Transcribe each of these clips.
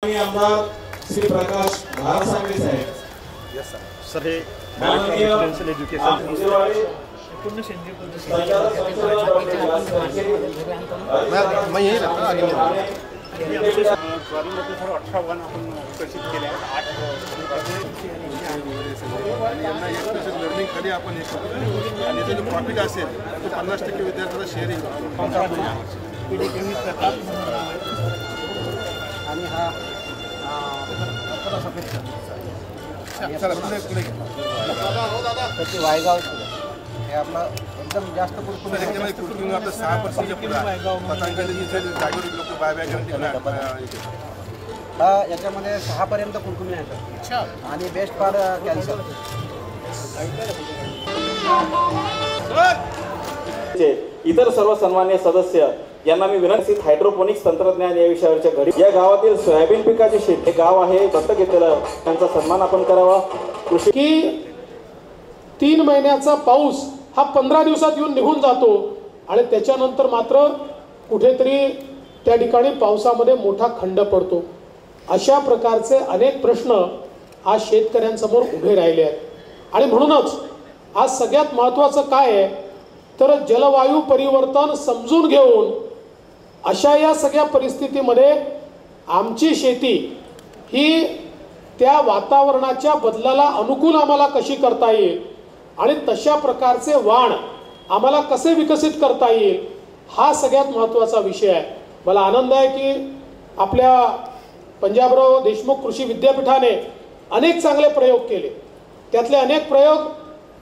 आमदार श्री प्रकाश महारासांगरे साहेब। Yes sir हे residential education मैं यही रहता आगे ज्वारीमध्ये थोडं 18 वन आपण विकसित केले आहेत 8 यांना एक लर्निंग कधी आपण हे करतो आणि त्याचं प्रॉफिट असेल तर 50% विद्यार्थ्यांना शेअरिंग आणि हा वायगाव हे आपलं एकदम जास्त कुटुंब आपलं 6% याच्यामध्ये 6 पर्यंत कुरकुमी आहेत आणि बेस्ट पार कॅन्सर। इतर सर्व सन्मान्य सदस्य यांना मी विनंती हायड्रोपोनिक्स तंत्रज्ञान या विषयावरच्या घडी या गावातील सोयाबीन पिकाचे शेत हे गाव आहे दत्तक घेतलेलं त्यांचा सन्मान आपण करावा। कृषी की 3 महिन्याचा पाऊस हा 15 दिवसात येऊन निघून जातो आणि त्याच्यानंतर मात्र कुठेतरी त्या ठिकाणी पावसामध्ये मोठा खंड पडतो। अशा प्रकारचे अनेक प्रश्न आज शेतकऱ्यांसमोर उभे राहिले आहेत आणि म्हणूनच आज सगळ्यात महत्त्वाचं काय आहे तर जलवायू परिवर्तन समजून घेऊन अशा या सगळ्या परिस्थितीमध्ये आमची शेती ही त्या वातावरणाच्या बदलाला अनुकूल आम्हाला कशी करता येईल आणि तशा प्रकारचे वाण आम्हाला कसे विकसित करता येईल हा सगळ्यात महत्त्वाचा विषय आहे। मला आनंद आहे की आपल्या पंजाबराव देशमुख कृषी विद्यापीठाने अनेक चांगले प्रयोग केले, त्यातले अनेक प्रयोग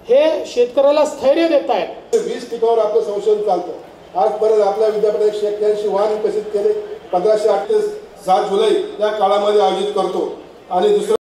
हे शेतकऱ्याला स्थैर्य देत आहेत। 20 पिकावर आपलं संशोधन चालतं। आजपर्यंत आपल्या विद्यापीठात 181 वाहन विकसित केले। 1508 ते 7 जुलै या काळामध्ये आयोजित करतो आणि दुसरं